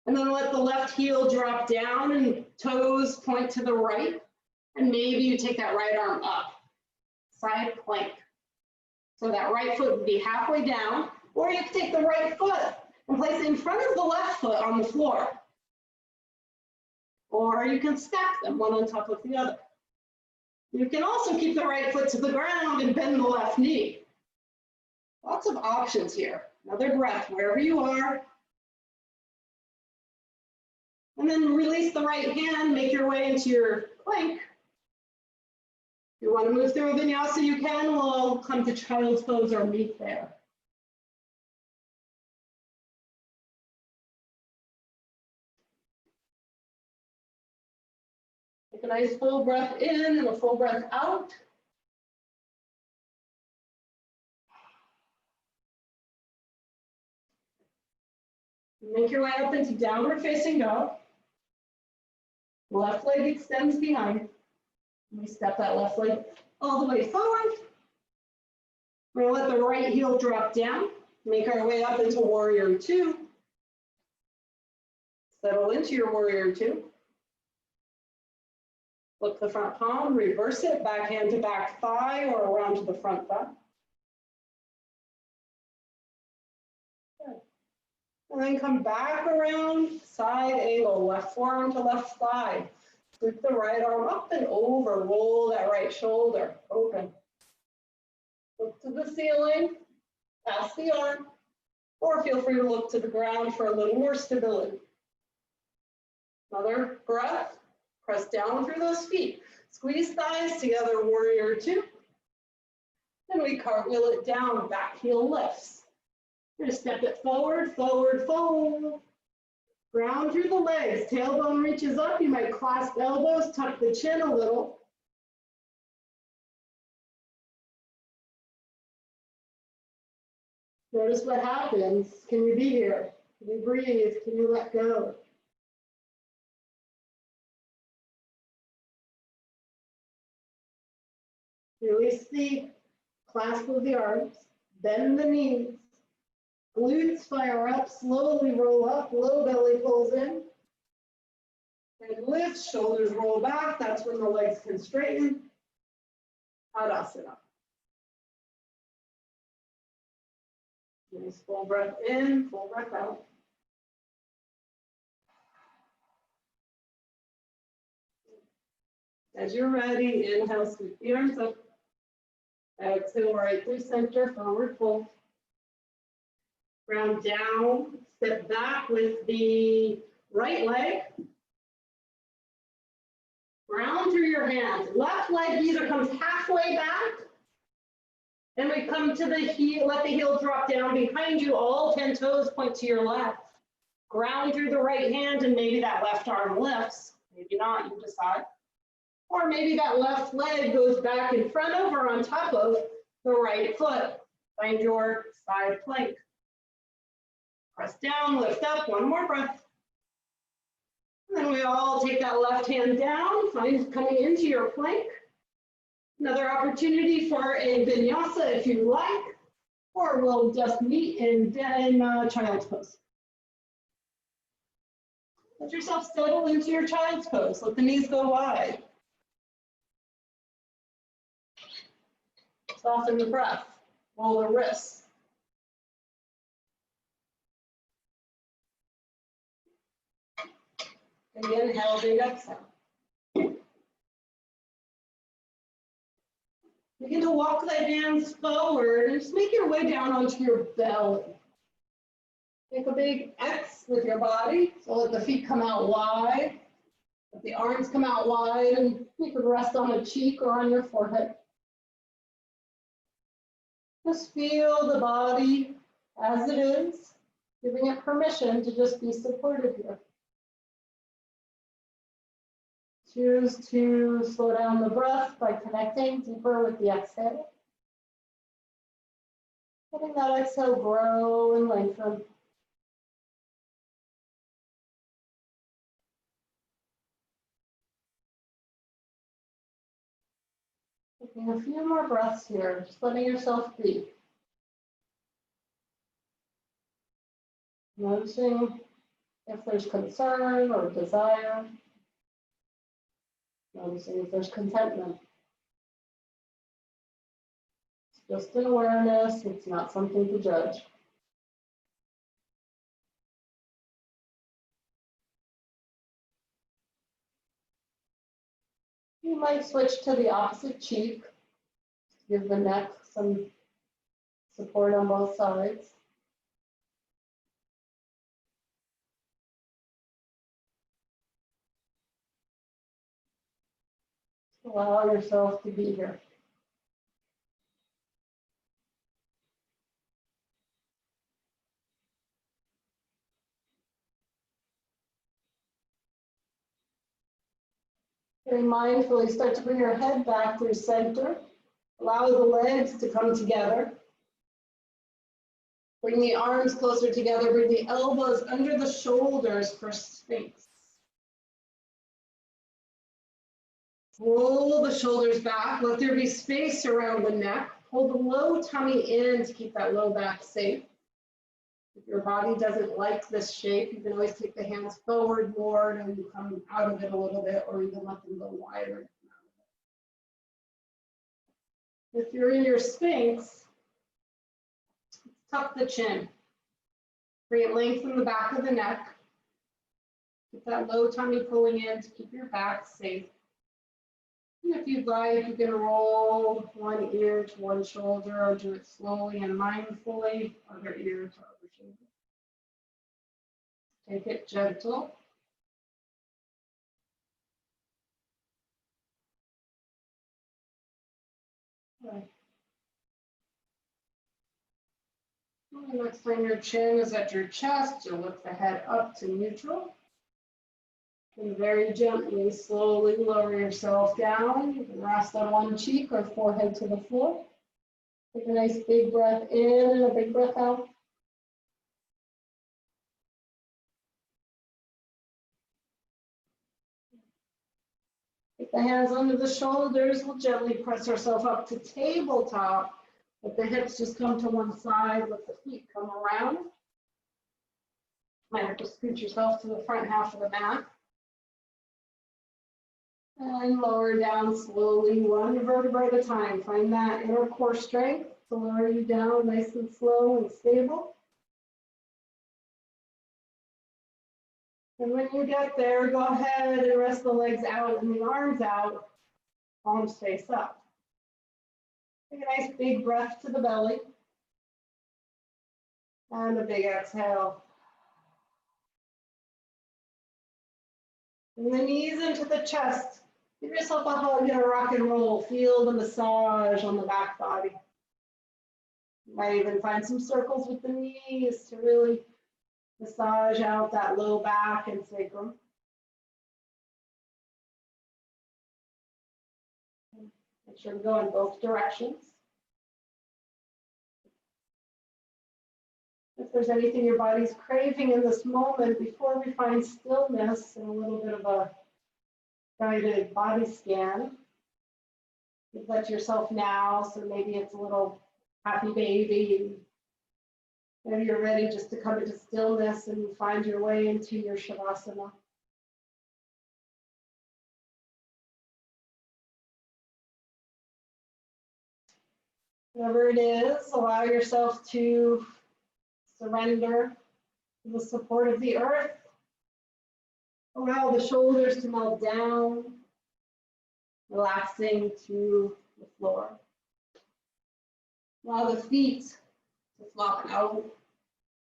and then let the left heel drop down and toes point to the right. And maybe you take that right arm up, side plank. So that right foot would be halfway down, or you can take the right foot and place it in front of the left foot on the floor. Or you can stack them one on top of the other. You can also keep the right foot to the ground and bend the left knee. Lots of options here. Another breath wherever you are. And then release the right hand, make your way into your plank. If you want to move through a vinyasa, you can. We'll come to child's pose or meet there. Take a nice full breath in and a full breath out. Make your way up into downward facing dog. Left leg extends behind. We step that left leg all the way forward. We're going to let the right heel drop down. Make our way up into warrior two. Settle into your warrior two. Flip the front palm, reverse it, back hand to back thigh or around to the front thigh. Good. And then come back around, side angle, left forearm to left thigh. Sweep the right arm up and over, roll that right shoulder, open. Look to the ceiling, pass the arm, or feel free to look to the ground for a little more stability. Another breath, press down through those feet. Squeeze thighs together, warrior two. Then we cartwheel it down, back heel lifts. We're gonna step it forward, forward, forward. Ground through the legs, tailbone reaches up. You might clasp elbows, tuck the chin a little. Notice what happens. Can you be here? Can you breathe? Can you let go? Release the clasp of the arms, bend the knees. Glutes fire up, slowly roll up, low belly pulls in. And lift, shoulders roll back. That's when the legs can straighten. Tadasana. Nice full breath in, full breath out. As you're ready, inhale, sweep the arms up. Exhale, right through center, forward fold. Ground down, step back with the right leg. Ground through your hands. Left leg either comes halfway back, and we come to the heel, let the heel drop down behind you. All 10 toes point to your left. Ground through the right hand, and maybe that left arm lifts. Maybe not, you decide. Or maybe that left leg goes back in front of or on top of the right foot. Find your side plank. Press down, lift up, one more breath. And then we all take that left hand down, find coming into your plank. Another opportunity for a vinyasa if you like, or we'll just meet in child's pose. Let yourself settle into your child's pose. Let the knees go wide. Soften the breath, roll the wrists. And inhale, big exhale. Begin to walk the hands forward and just make your way down onto your belly. Take a big X with your body, so let the feet come out wide. Let the arms come out wide, and you could rest on a cheek or on your forehead. Just feel the body as it is, giving it permission to just be supported here. Choose to slow down the breath by connecting deeper with the exhale. Letting that exhale grow and lengthen. Taking a few more breaths here, just letting yourself be. Noticing if there's concern or desire. Noticing if there's contentment. It's just an awareness, it's not something to judge. You might switch to the opposite cheek, give the neck some support on both sides. Allow yourself to be here. Very mindfully start to bring your head back through center. Allow the legs to come together. Bring the arms closer together. Bring the elbows under the shoulders for Sphinx. Roll the shoulders back. Let there be space around the neck. Hold the low tummy in to keep that low back safe. If your body doesn't like this shape, you can always take the hands forward more and come out of it a little bit, or even let them go wider. If you're in your Sphinx, tuck the chin. Bring it lengthen the back of the neck. Keep that low tummy pulling in to keep your back safe. And if you'd like, you can roll one ear to one shoulder or do it slowly and mindfully, other ear to other shoulder. Take it gentle. Okay. And next time your chin is at your chest, you'll lift the head up to neutral. And very gently, slowly lower yourself down. You can rest on one cheek or forehead to the floor. Take a nice big breath in and a big breath out. Take the hands under the shoulders. We'll gently press ourselves up to tabletop. Let the hips just come to one side. Let the feet come around. Might have to scoot yourself to the front half of the mat. And lower down slowly, one vertebra at a time. Find that inner core strength to lower you down nice and slow and stable. And when you get there, go ahead and rest the legs out and the arms out, palms face up. Take a nice big breath to the belly. And a big exhale. And the knees into the chest. Give yourself a hug and a rock and roll. Feel the massage on the back body. You might even find some circles with the knees to really massage out that low back and sacrum. Make sure to go in both directions. If there's anything your body's craving in this moment, before we find stillness and a little bit of a guided body scan, give that to yourself now. So maybe it's a little happy baby. Maybe you're ready just to come into stillness and find your way into your Shavasana. Whatever it is, allow yourself to surrender to the support of the earth. Allow the shoulders to melt down, relaxing to the floor. Allow the feet to flop out.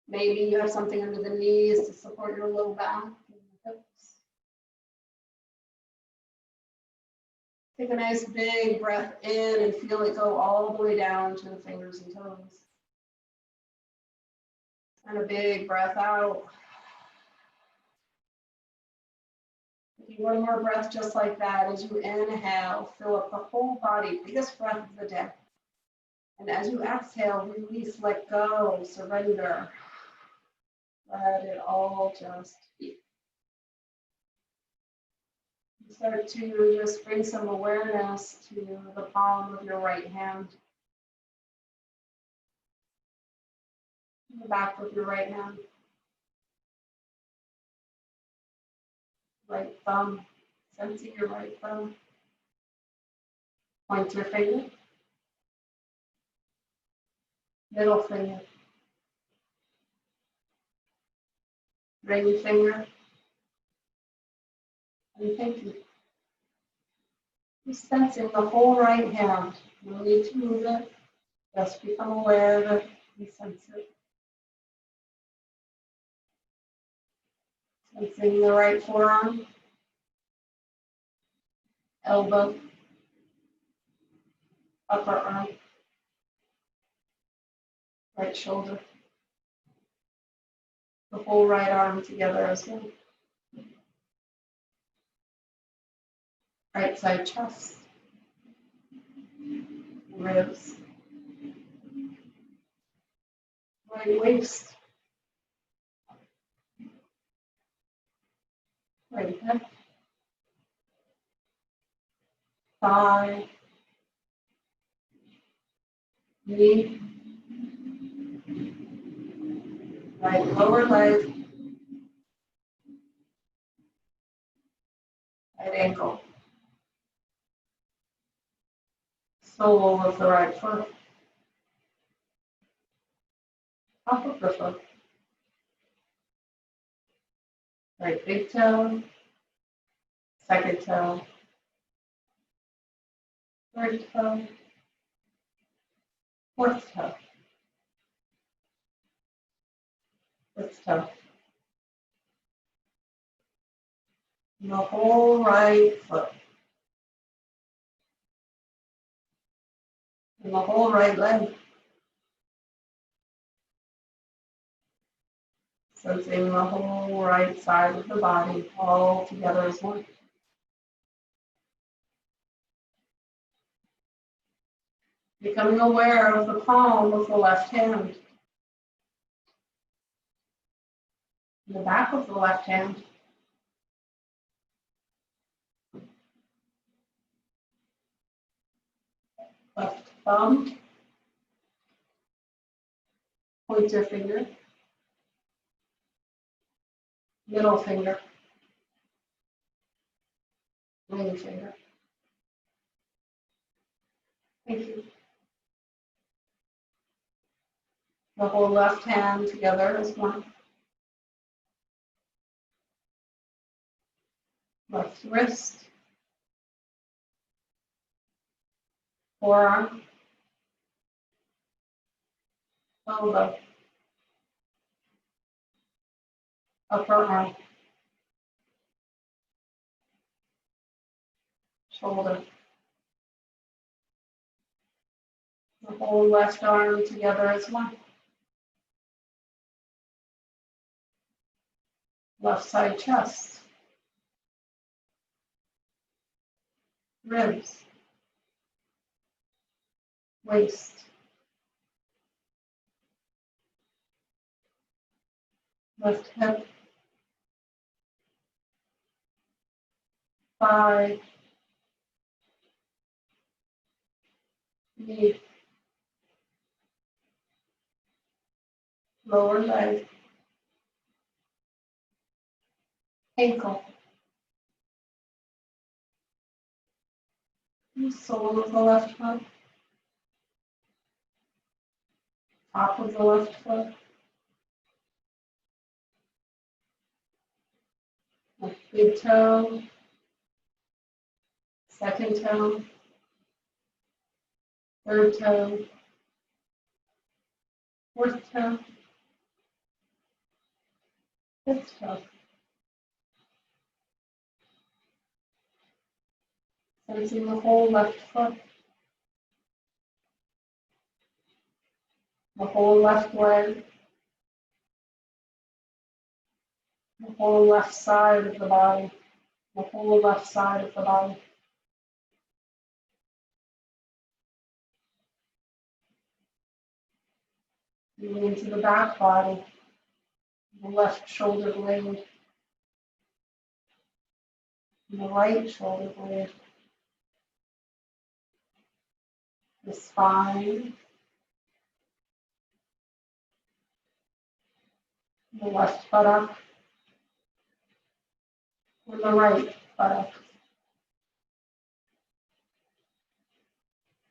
Maybe you have something under the knees to support your low back and the hips. Take a nice big breath in and feel it go all the way down to the fingers and toes. And a big breath out. One more breath just like that. As you inhale, fill up the whole body, biggest breath of the day. And as you exhale, release, let go, surrender. Let it all just be. Start to just bring some awareness to the palm of your right hand. The back of your right hand. right thumb, sensing your right thumb. Pointer finger, middle finger, ring finger, and pinky. Just sensing the whole right hand. No need to move it. Just become aware of it and sense it. Sensing the right forearm, elbow, upper arm, right shoulder, the whole right arm together as well. Right side chest, ribs, right waist, right hip, thigh, knee, right lower leg, right ankle, sole of the right foot, top of the foot, right big toe, second toe, third toe, fourth toe, fifth toe, and the whole right foot, and the whole right leg. Sensing the whole right side of the body all together as one. Becoming aware of the palm of the left hand, the back of the left hand, left thumb, pointer finger, middle finger, ring finger. Thank you. The whole left hand together as one. Left wrist, forearm, elbow, upper arm, shoulder. The whole left arm together as one. Left side chest, ribs, waist, left hip, thigh, knee, lower leg, ankle, sole of the left foot, top of the left foot, left big toe, second toe, third toe, fourth toe, fifth toe. Sensing the whole left foot, the whole left leg, the whole left side of the body, the whole left side of the body. Moving into the back body, the left shoulder blade, and the right shoulder blade, the spine, the left buttock, the for the right buttock.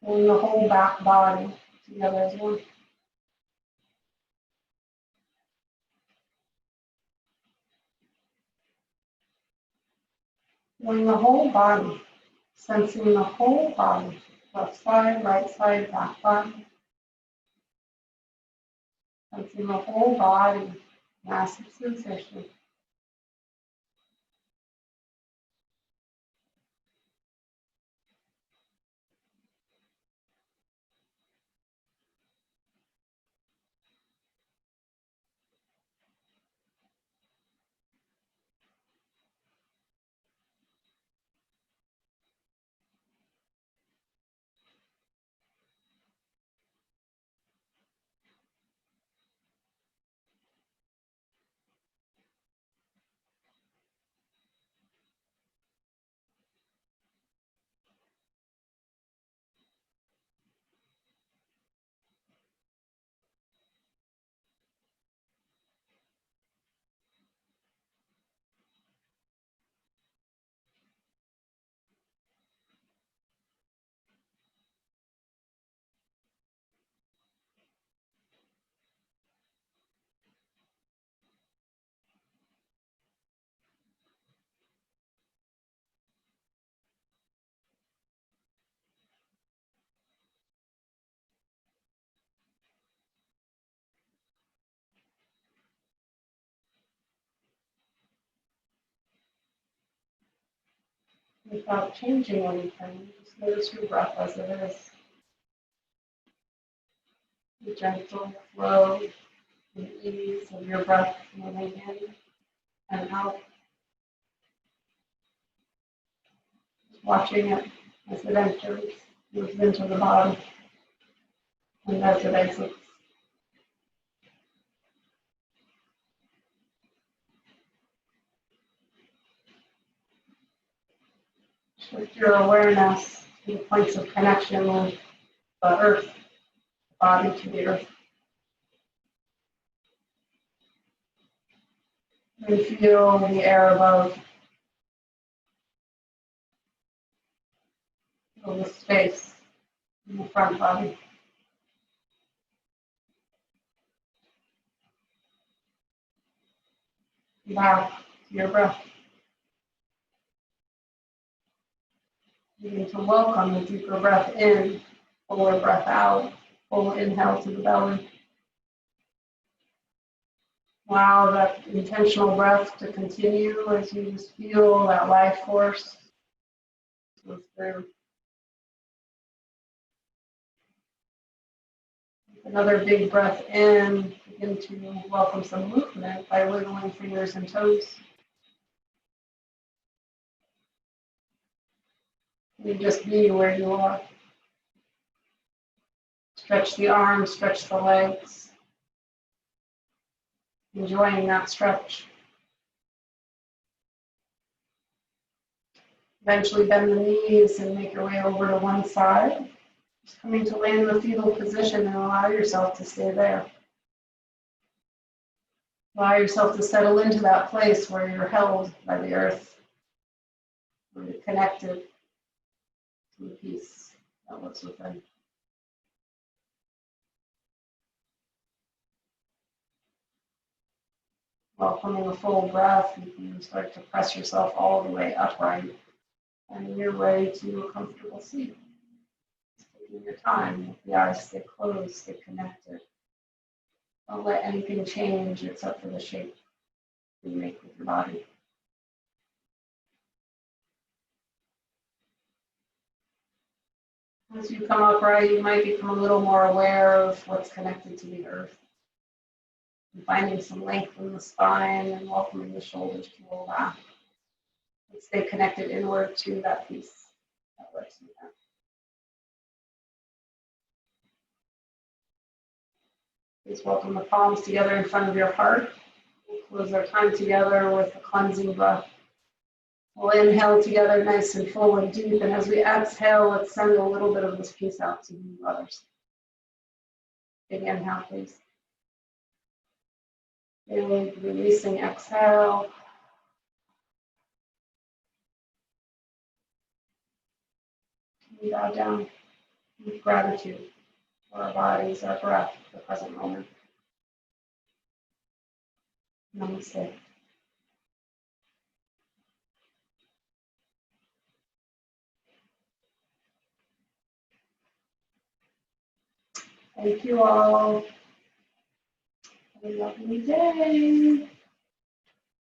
Pulling the whole back body together as one. Feeling the whole body, sensing the whole body, left side, right side, back body. Sensing the whole body, massive sensation. Without changing anything, just notice your breath as it is. The gentle flow and ease of your breath moving in and out. Just watching it as it enters, moves into the body, and as it exits. Shift your awareness to the points of connection with the earth, the body to the earth. And feel the air above. Feel the space in the front body. Back to your breath. Begin to welcome the deeper breath in, fuller breath out, full inhale to the belly. Allow that intentional breath to continue as you just feel that life force go through. Another big breath in, begin to welcome some movement by wiggling fingers and toes. You just be where you are. Stretch the arms, stretch the legs. Enjoying that stretch. Eventually bend the knees and make your way over to one side. Just coming to land in the fetal position and allow yourself to stay there. Allow yourself to settle into that place where you're held by the earth, where you're connected to the peace that lives within. Welcoming a full breath, you can start to press yourself all the way upright and your way to a comfortable seat. Just taking your time, if the eyes stay closed, stay connected. Don't let anything change except for the shape you make with your body. As you come upright, you might become a little more aware of what's connected to the earth. And finding some length in the spine and welcoming the shoulders to roll back. And stay connected inward to that piece that lives in there. Please welcome the palms together in front of your heart. We'll close our time together with a cleansing breath. We'll inhale together nice and full and deep, and as we exhale, let's send a little bit of this peace out to you others. Big inhale, please. Big releasing exhale. We bow down with gratitude for our bodies, our breath, the present moment. Namaste. Thank you all. Have a lovely day.